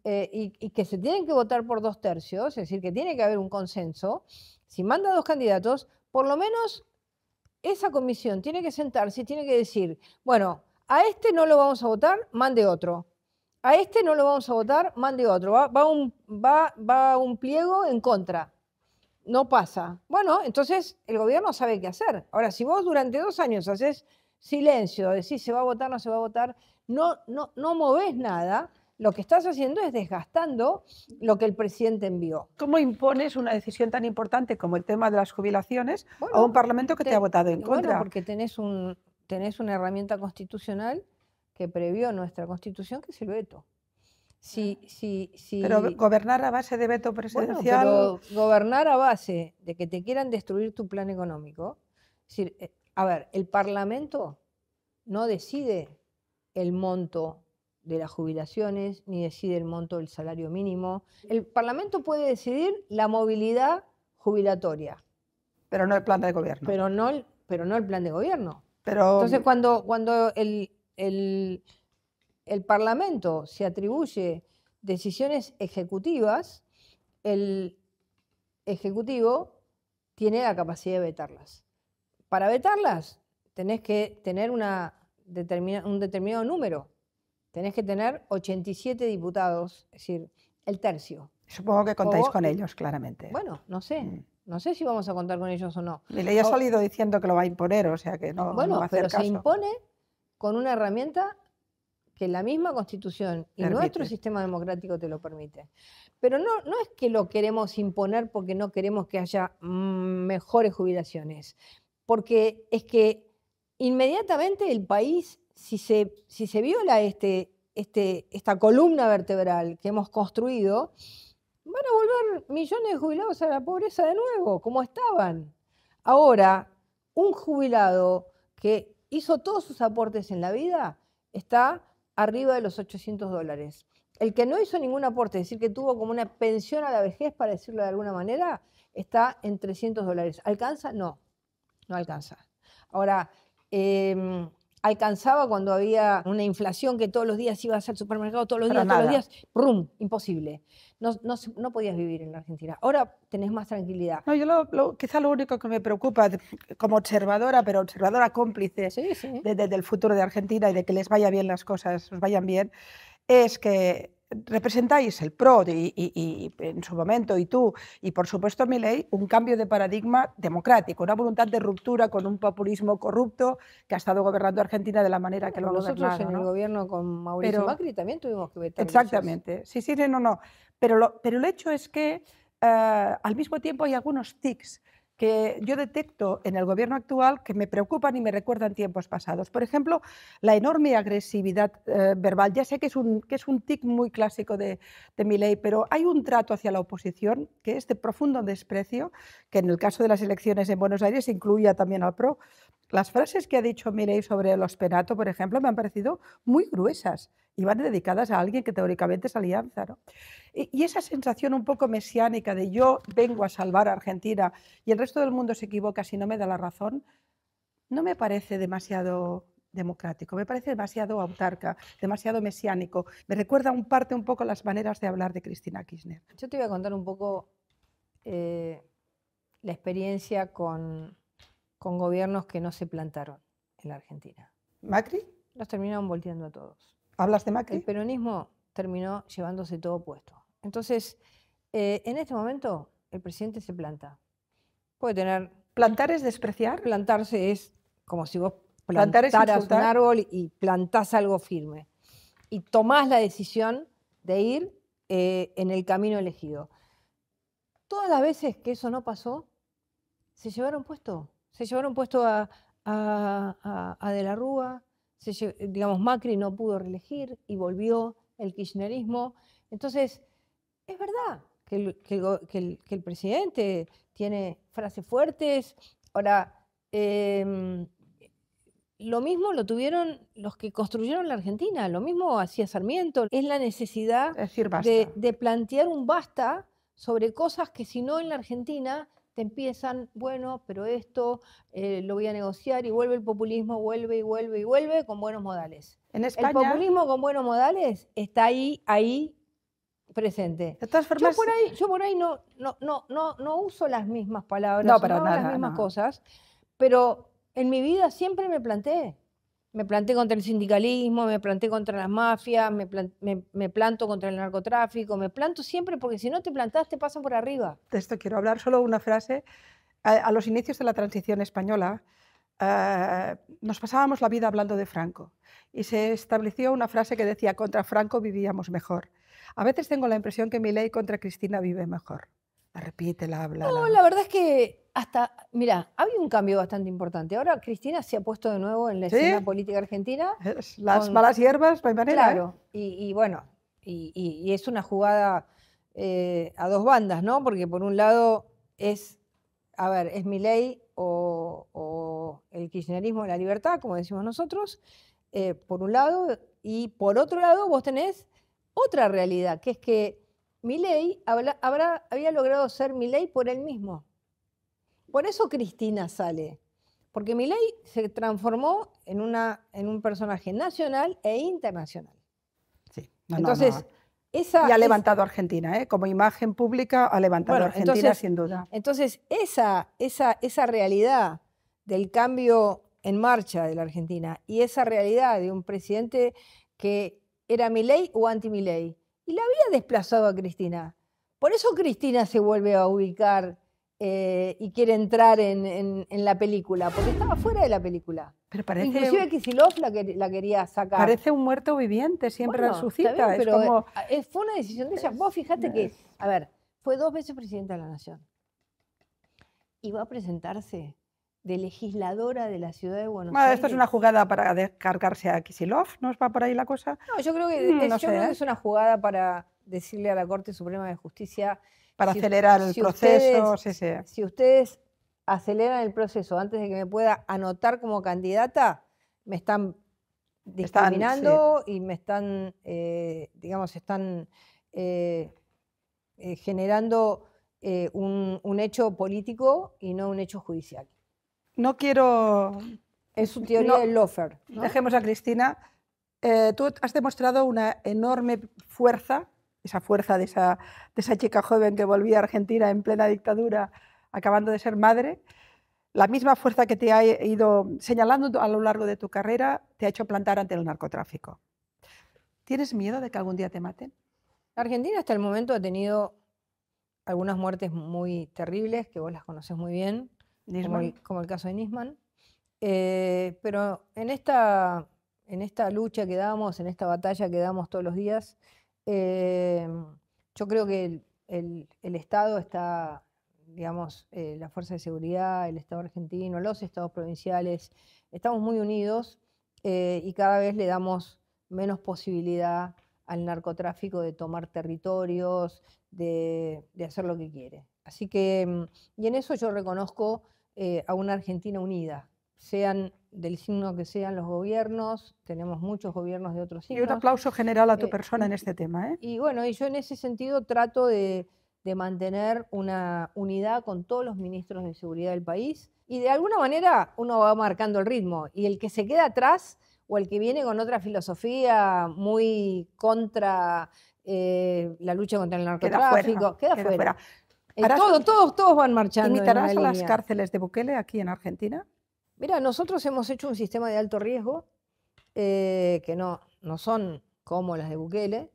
y que se tienen que votar por 2/3, es decir, que tiene que haber un consenso, si manda 2 candidatos, por lo menos esa comisión tiene que sentarse y tiene que decir, bueno, a este no lo vamos a votar, mande otro. A este no lo vamos a votar, mande otro. Va un pliego en contra. No pasa. Bueno, entonces el gobierno sabe qué hacer. Ahora, si vos durante 2 años haces silencio, decís se va a votar, no se va a votar, no movés nada, lo que estás haciendo es desgastando lo que el presidente envió. ¿Cómo impones una decisión tan importante como el tema de las jubilaciones a un Parlamento que te ha votado en contra? Bueno, porque tenés una herramienta constitucional que previó nuestra Constitución, que es el veto. Pero gobernar a base de veto presidencial... Bueno, pero gobernar a base de que te quieran destruir tu plan económico. Es decir, a ver, el Parlamento no decide el monto de las jubilaciones, ni decide el monto del salario mínimo. El Parlamento puede decidir la movilidad jubilatoria. Pero no el plan de gobierno. Pero no el plan de gobierno. Pero... Entonces, cuando el Parlamento se atribuye decisiones ejecutivas, el Ejecutivo tiene la capacidad de vetarlas. Para vetarlas tenés que tener un determinado número. Tenés que tener 87 diputados, es decir, el tercio. Supongo que contáis con ellos, claramente. Bueno, no sé. No sé si vamos a contar con ellos o no. Mi ley ha salido diciendo que lo va a imponer, o sea que no va a hacer caso. Pero se impone con una herramienta que la misma Constitución y nuestro sistema democrático te lo permite. Pero no es que lo queremos imponer porque no queremos que haya mejores jubilaciones. Porque es que inmediatamente el país, si se viola esta columna vertebral que hemos construido, van a volver millones de jubilados a la pobreza de nuevo, como estaban. Ahora, un jubilado que hizo todos sus aportes en la vida está arriba de los $800. El que no hizo ningún aporte, es decir, que tuvo como una pensión a la vejez, para decirlo de alguna manera, está en $300. ¿Alcanza? No alcanza. Ahora, alcanzaba cuando había una inflación que todos los días ibas al supermercado, todos los días, ¡prum! Imposible. No podías vivir en la Argentina. Ahora tenés más tranquilidad. No, yo quizá lo único que me preocupa como observadora, pero observadora cómplice del futuro de Argentina y de que les vaya bien las cosas, os vayan bien, es que representáis el PRO y en su momento y tú y por supuesto Milei un cambio de paradigma democrático, una voluntad de ruptura con un populismo corrupto que ha estado gobernando Argentina de la manera que lo ha gobernado. Nosotros en el gobierno con Mauricio Macri también tuvimos que vetar. Exactamente, sí, no. Pero el hecho es que al mismo tiempo hay algunos tics que yo detecto en el gobierno actual que me preocupan y me recuerdan tiempos pasados. Por ejemplo, la enorme agresividad verbal. Ya sé que es un tic muy clásico de Milei, pero hay un trato hacia la oposición que es de profundo desprecio, que en el caso de las elecciones en Buenos Aires incluía también al PRO. Las frases que ha dicho Milei sobre los Penato, por ejemplo, me han parecido muy gruesas y van dedicadas a alguien que teóricamente es alianza, ¿no? Y esa sensación un poco mesiánica de yo vengo a salvar a Argentina y el resto del mundo se equivoca si no me da la razón, no me parece demasiado democrático, me parece demasiado autarca, demasiado mesiánico. Me recuerda un poco las maneras de hablar de Cristina Kirchner. Yo te voy a contar un poco la experiencia con gobiernos que no se plantaron en la Argentina. ¿Macri? Los terminaron volteando a todos. ¿Hablas de El Macri? peronismo terminó llevándose todo puesto. Entonces, en este momento, el presidente se planta. Puede tener... ¿Plantar es despreciar? Plantarse es como si vos ¿Plantar es plantaras un insultar? árbol y plantás algo firme. Y tomás la decisión de ir en el camino elegido. Todas las veces que eso no pasó, se llevaron puesto. Se llevaron puesto a De la Rúa. Digamos, Macri no pudo reelegir y volvió el kirchnerismo. Entonces, es verdad que el presidente tiene frases fuertes. Ahora, lo mismo lo tuvieron los que construyeron la Argentina, lo mismo hacía Sarmiento. Es la necesidad Es decir, basta. de plantear un basta sobre cosas que si no en la Argentina te empiezan, bueno, pero esto lo voy a negociar y vuelve el populismo, vuelve y vuelve y vuelve con buenos modales. En España, El populismo con buenos modales está ahí presente. de todas formas, Yo por ahí no uso las mismas palabras, no, para hago nada, las mismas no. cosas, pero en mi vida siempre me planté. Me planté contra el sindicalismo, me planté contra las mafias, me planto contra el narcotráfico, me planto siempre porque si no te plantás te pasan por arriba. De esto quiero hablar, solo una frase. A los inicios de la transición española nos pasábamos la vida hablando de Franco y se estableció una frase que decía contra Franco vivíamos mejor. A veces tengo la impresión que Milei contra Cristina vive mejor. La repite, la habla. No, la verdad es que mira, ha habido un cambio bastante importante. Ahora Cristina se ha puesto de nuevo en la escena política argentina. Las malas hierbas, no hay manera. Claro, y bueno, y es una jugada a dos bandas, ¿no? Porque por un lado es Milei o el kirchnerismo de la libertad, como decimos nosotros, por un lado, y por otro lado vos tenés otra realidad, que es que Milei había logrado ser Milei por él mismo. Por eso Cristina sale, porque Milei se transformó en un personaje nacional e internacional. Sí, Entonces, y ha levantado a Argentina, como imagen pública ha levantado a Argentina sin duda. Entonces, esa realidad del cambio en marcha de la Argentina y esa realidad de un presidente que era Milei o anti-Milei, y la había desplazado a Cristina. Por eso Cristina se vuelve a ubicar y quiere entrar en la película, porque estaba fuera de la película. Pero parece, inclusive Kicillof la quería sacar. Parece un muerto viviente, siempre resucita. Bien, pero es como... fue una decisión de ella. Vos fíjate que, fue 2 veces presidenta de la Nación. Y va a presentarse de legisladora de la ciudad de Buenos Aires. Esto es una jugada para descargarse a Kicillof, ¿no va por ahí la cosa? No, yo creo que es una jugada para decirle a la Corte Suprema de Justicia... Para acelerar el proceso. Si ustedes aceleran el proceso antes de que me pueda anotar como candidata, me están discriminando y me están, generando un hecho político y no un hecho judicial. No quiero... Es su teoría del lawfare, ¿no? Dejemos a Cristina. Tú has demostrado una enorme fuerza, esa fuerza de esa chica joven que volvía a Argentina en plena dictadura, acabando de ser madre. La misma fuerza que te ha ido señalando a lo largo de tu carrera te ha hecho plantar ante el narcotráfico. ¿Tienes miedo de que algún día te maten? Argentina hasta el momento ha tenido algunas muertes muy terribles, que vos las conocés muy bien, como el caso de Nisman. Pero en esta lucha que damos, en esta batalla que damos todos los días, yo creo que el Estado está, la Fuerza de Seguridad, el Estado argentino, los estados provinciales, estamos muy unidos y cada vez le damos menos posibilidad al narcotráfico de tomar territorios, de hacer lo que quiere. Así que, y en eso yo reconozco a una Argentina unida, sean del signo que sean los gobiernos, tenemos muchos gobiernos de otros Y un signos. aplauso general a tu persona en este tema, ¿eh? Y bueno, y yo en ese sentido trato de mantener una unidad con todos los ministros de seguridad del país y de alguna manera uno va marcando el ritmo y el que se queda atrás o el que viene con otra filosofía muy contra la lucha contra el narcotráfico, queda fuera. Todos van marchando. ¿Imitarás a las cárceles de Bukele aquí en Argentina? Mira, nosotros hemos hecho un sistema de alto riesgo que no son como las de Bukele,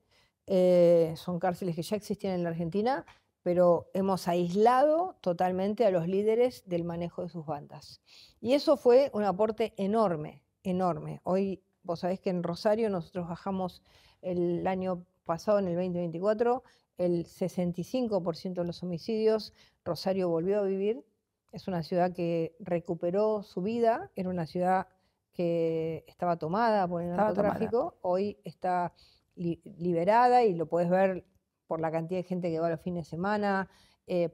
son cárceles que ya existían en la Argentina, pero hemos aislado totalmente a los líderes del manejo de sus bandas. Y eso fue un aporte enorme, enorme. Hoy, vos sabés que en Rosario nosotros bajamos el año pasado, en el 2024, el 65% de los homicidios. Rosario volvió a vivir. Es una ciudad que recuperó su vida, era una ciudad que estaba tomada por el narcotráfico, hoy está liberada y lo puedes ver por la cantidad de gente que va los fines de semana,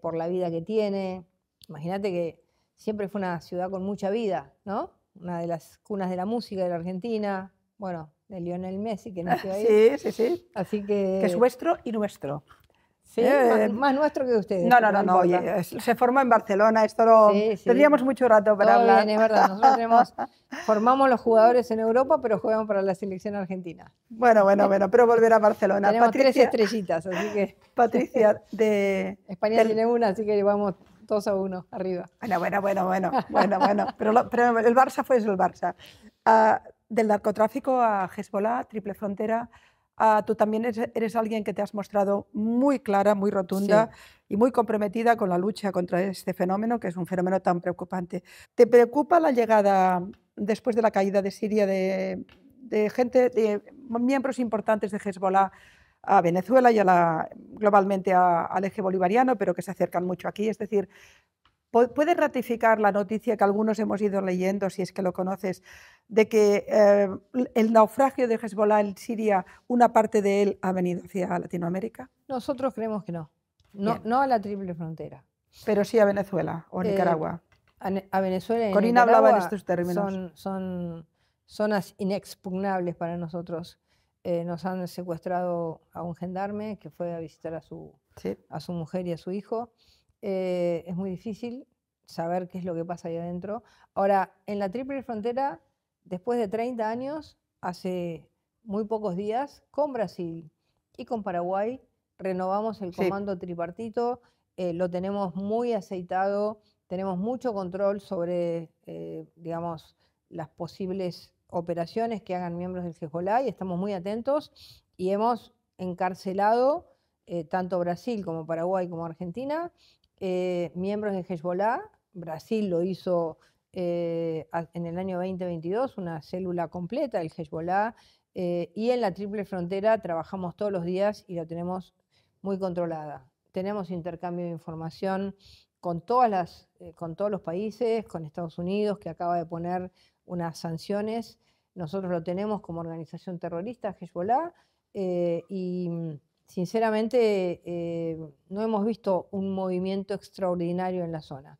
por la vida que tiene. Imagínate que siempre fue una ciudad con mucha vida, ¿no? Una de las cunas de la música de la Argentina, bueno, de Lionel Messi, que nació ahí. Sí, sí, sí. Así que es vuestro y nuestro. Sí, más nuestro que ustedes. No, oye, se formó en Barcelona, esto tendríamos mucho rato para hablar. Bien, es verdad, nosotros formamos los jugadores en Europa, pero jugamos para la selección argentina. Bueno, pero volver a Barcelona. Tenemos 3 estrellitas, así que... Patricia, España tiene una, así que vamos 2-1 arriba. Bueno, pero el Barça fue el Barça. Del narcotráfico a Hezbollah, Triple Frontera... tú también eres alguien que te has mostrado muy clara, muy rotunda y muy comprometida con la lucha contra este fenómeno, que es un fenómeno tan preocupante. ¿Te preocupa la llegada, después de la caída de Siria, de miembros importantes de Hezbollah a Venezuela y globalmente al eje bolivariano, pero que se acercan mucho aquí? Es decir, ¿puedes ratificar la noticia que algunos hemos ido leyendo, si es que lo conoces, de que el naufragio de Hezbollah en Siria, una parte de él ha venido hacia Latinoamérica? Nosotros creemos que no. No a la Triple Frontera. Pero sí a Venezuela o a Nicaragua. A Venezuela y Corina Nicaragua hablaba en estos términos. Son zonas inexpugnables para nosotros. Nos han secuestrado a un gendarme que fue a visitar a su mujer y a su hijo. Es muy difícil saber qué es lo que pasa ahí adentro. Ahora, en la Triple Frontera, después de 30 años, hace muy pocos días, con Brasil y con Paraguay, renovamos el comando tripartito, lo tenemos muy aceitado, tenemos mucho control sobre, digamos, las posibles operaciones que hagan miembros del Hezbollah y estamos muy atentos y hemos encarcelado tanto Brasil como Paraguay como Argentina, miembros de Hezbollah. Brasil lo hizo en el año 2022, una célula completa del Hezbollah, y en la Triple Frontera trabajamos todos los días y la tenemos muy controlada. Tenemos intercambio de información con todos los países, con Estados Unidos, que acaba de poner unas sanciones. Nosotros lo tenemos como organización terrorista, Hezbollah, y sinceramente no hemos visto un movimiento extraordinario en la zona.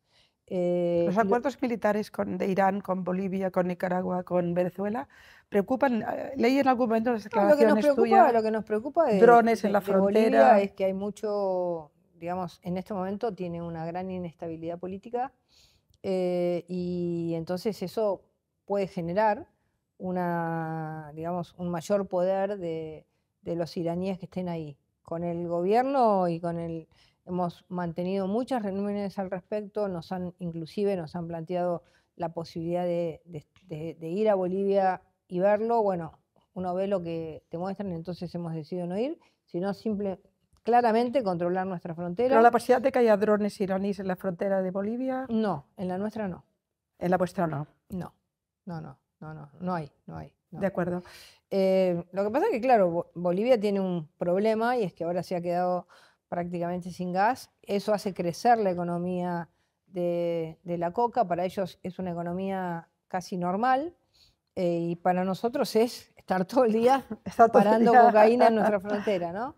¿Los acuerdos militares de Irán, con Bolivia, con Nicaragua, con Venezuela, preocupan? Leí en algún momento las declaraciones tuyas. Lo que nos preocupa de drones en la frontera. Bolivia es que hay mucho, digamos, en este momento tiene una gran inestabilidad política y entonces eso puede generar digamos, un mayor poder de los iraníes que estén ahí. Con el gobierno y hemos mantenido muchas reuniones al respecto, inclusive nos han planteado la posibilidad de ir a Bolivia y verlo. Bueno, uno ve lo que te muestran, entonces hemos decidido no ir, sino claramente controlar nuestra frontera. ¿Pero la posibilidad de que haya drones iraníes en la frontera de Bolivia? No, en la nuestra no. ¿En la vuestra no? No hay. No. De acuerdo. Lo que pasa es que, claro, Bolivia tiene un problema y es que ahora se ha quedado prácticamente sin gas. Eso hace crecer la economía de la coca. Para ellos es una economía casi normal y para nosotros es estar todo el día parando cocaína en nuestra frontera, ¿no?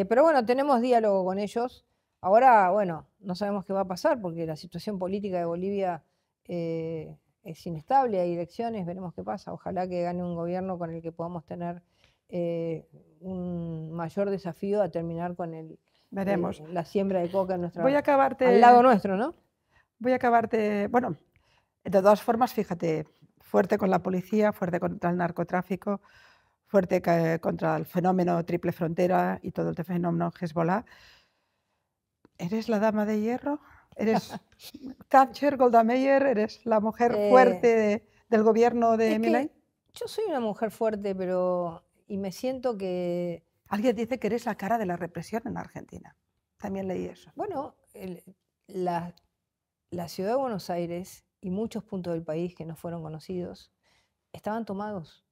Pero bueno, tenemos diálogo con ellos. Ahora, bueno, no sabemos qué va a pasar porque la situación política de Bolivia es inestable, hay elecciones, veremos qué pasa. Ojalá que gane un gobierno con el que podamos tener un mayor desafío a terminar con Veremos. la siembra de coca en Voy a acabarte, al lado nuestro, ¿no? Voy a acabarte, bueno, de todas formas, fíjate, fuerte con la policía, fuerte contra el narcotráfico, fuerte contra el fenómeno triple frontera y todo el fenómeno Hezbollah. ¿Eres la dama de hierro? ¿Eres Thatcher, Golda Meir? ¿Eres la mujer fuerte del gobierno de Milei? Yo soy una mujer fuerte, y me siento que... Alguien dice que eres la cara de la represión en Argentina. También leí eso. Bueno, la ciudad de Buenos Aires y muchos puntos del país que no fueron conocidos estaban tomados.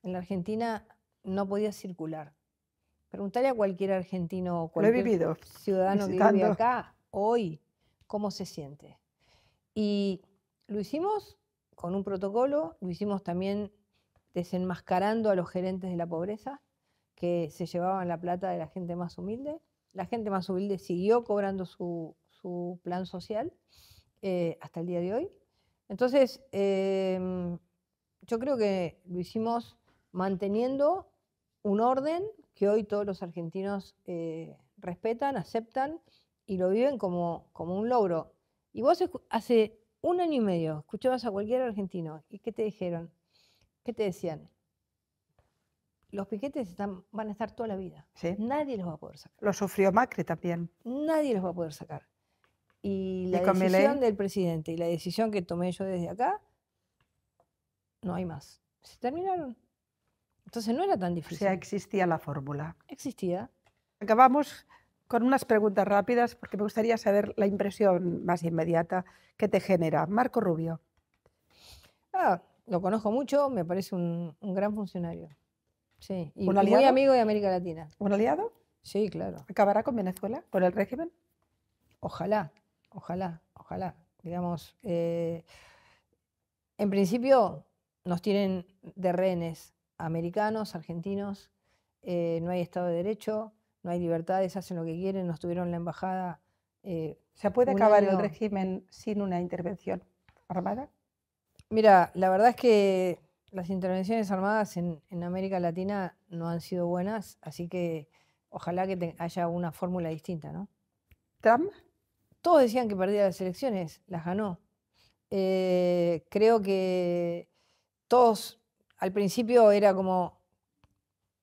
En la Argentina no podía circular. Preguntale a cualquier argentino o cualquier ciudadano que vive acá hoy cómo se siente. Y lo hicimos con un protocolo, lo hicimos también desenmascarando a los gerentes de la pobreza que se llevaban la plata de la gente más humilde. La gente más humilde siguió cobrando su plan social hasta el día de hoy. Entonces, yo creo que lo hicimos manteniendo un orden que hoy todos los argentinos respetan, aceptan y lo viven como un logro. Y vos hace 1 año y medio escuchabas a cualquier argentino y ¿qué te dijeron? ¿Qué te decían? Los piquetes van a estar toda la vida. ¿Sí? Nadie los va a poder sacar. Lo sufrió Macri también. Nadie los va a poder sacar. Y la decisión del presidente y la decisión que tomé yo desde acá, no hay más. Se terminaron. Entonces no era tan difícil. O sea, existía la fórmula. Existía. Acabamos con unas preguntas rápidas porque me gustaría saber la impresión más inmediata que te genera. Marco Rubio. Lo conozco mucho, me parece un gran funcionario. Sí, y ¿Un aliado? muy amigo de América Latina. ¿Un aliado? Sí, claro. ¿Acabará con Venezuela, con el régimen? Ojalá, ojalá, ojalá. Digamos, en principio nos tienen de rehenes americanos, argentinos, no hay Estado de Derecho, no hay libertades, hacen lo que quieren, nos tuvieron la embajada. ¿Se puede acabar el régimen sin una intervención armada? Mira, la verdad es que las intervenciones armadas en América Latina no han sido buenas, así que ojalá que haya una fórmula distinta, ¿no? ¿Trump? Todos decían que perdía las elecciones, las ganó. Creo que todos, al principio era como,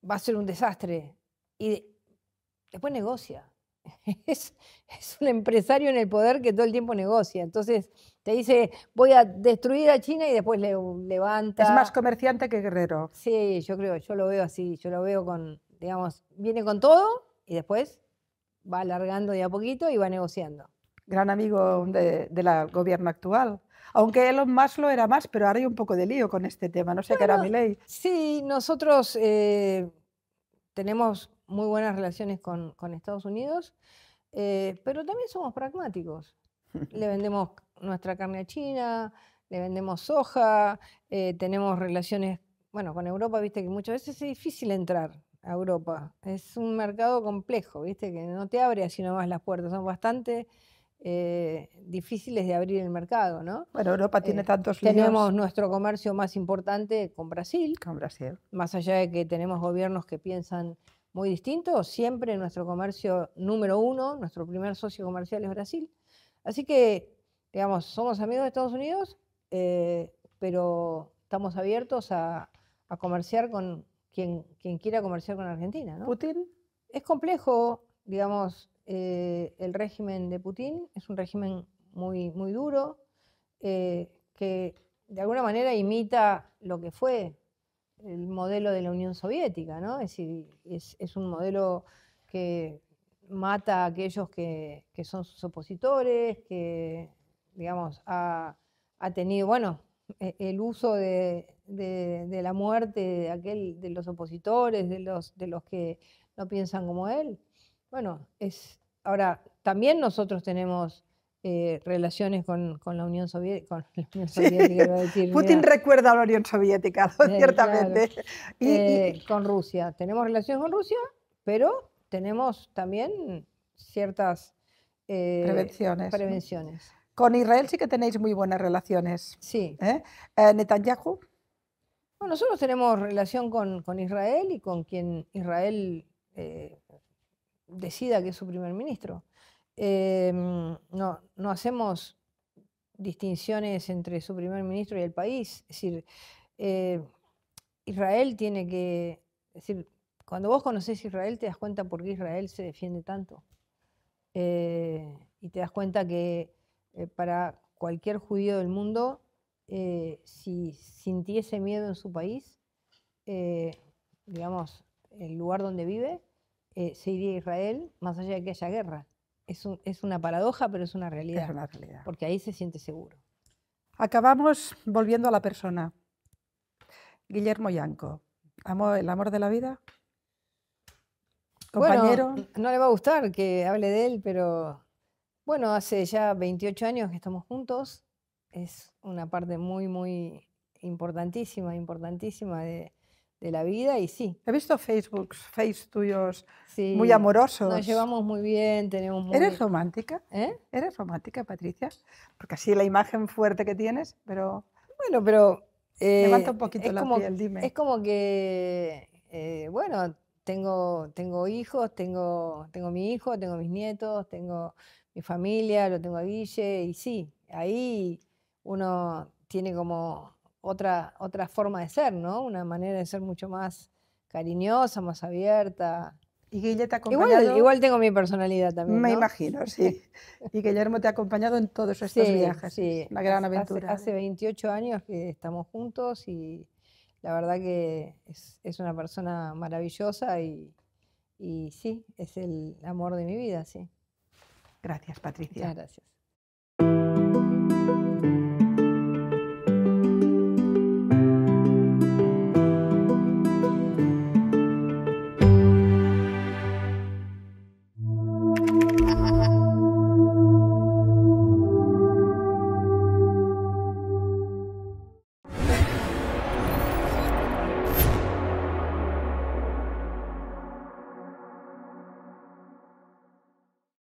va a ser un desastre, y después negocia. Es un empresario en el poder que todo el tiempo negocia. Entonces te dice, voy a destruir a China y después levanta. Es más comerciante que guerrero. Sí, yo lo veo así. Yo lo veo digamos, viene con todo y después va alargando de a poquito y va negociando. Gran amigo del gobierno actual. Aunque Elon Musk lo era más, pero ahora hay un poco de lío con este tema. No sé qué hará Milei. Sí, nosotros tenemos muy buenas relaciones con Estados Unidos, pero también somos pragmáticos. Le vendemos nuestra carne a China, le vendemos soja, tenemos relaciones, bueno, con Europa, viste que muchas veces es difícil entrar a Europa. Es un mercado complejo, viste, que no te abre así nomás las puertas, son bastante difíciles de abrir el mercado, ¿no? Bueno, Europa tiene tantos líos. Tenemos nuestro comercio más importante con Brasil. Con Brasil. Más allá de que tenemos gobiernos que piensan muy distinto, siempre nuestro comercio número 1, nuestro primer socio comercial es Brasil. Así que, digamos, somos amigos de Estados Unidos, pero estamos abiertos a comerciar con quien quiera comerciar con Argentina, ¿no? ¿Putin? Es complejo, digamos, el régimen de Putin es un régimen muy, muy duro, que de alguna manera imita lo que fue el modelo de la Unión Soviética, ¿no? Es decir, es un modelo que mata a aquellos que son sus opositores, que, digamos, ha tenido, bueno, el uso de la muerte de los opositores, de los que no piensan como él. Bueno, ahora, también nosotros tenemos relaciones con la Unión Soviética, iba a decir, Putin recuerda a la Unión Soviética, ciertamente. Claro. Con Rusia. Tenemos relaciones con Rusia, pero tenemos también ciertas prevenciones. prevenciones. Con Israel sí que tenéis muy buenas relaciones. Sí. Netanyahu. Bueno, nosotros tenemos relación con Israel y con quien Israel decida que es su primer ministro. No hacemos distinciones entre su primer ministro y el país. Es decir, Israel tiene que... Es decir, cuando vos conocés Israel te das cuenta por qué Israel se defiende tanto. Y te das cuenta que para cualquier judío del mundo, si sintiese miedo en su país, digamos, el lugar donde vive, se iría a Israel más allá de que haya guerra. Es una paradoja, pero es una realidad. Es una realidad. Porque ahí se siente seguro. Acabamos volviendo a la persona. Guillermo Yanco, ¿el amor de la vida? ¿Compañero? Bueno, no le va a gustar que hable de él, pero bueno, hace ya 28 años que estamos juntos. Es una parte muy, muy importantísima de la vida y sí. He visto Face tuyos Sí, muy amorosos. nos llevamos muy bien, tenemos muy... ¿Eres romántica? ¿Eh? ¿Eres romántica, Patricia? Porque así la imagen fuerte que tienes, pero... Bueno, pero... levanta un poquito la piel, dime. Es como que, bueno, tengo hijos, tengo mi hijo, tengo mis nietos, tengo mi familia, lo tengo a Guille, y sí, ahí uno tiene como otra forma de ser, ¿no? Una manera de ser mucho más cariñosa, más abierta. ¿Y Guille te ha acompañado? Igual tengo mi personalidad también, Me ¿no? imagino, sí. Y Guillermo te ha acompañado en todos estos viajes. Sí, es una gran aventura. Hace 28 años que estamos juntos y la verdad que es una persona maravillosa y sí, es el amor de mi vida, sí. Gracias, Patricia. Muchas gracias.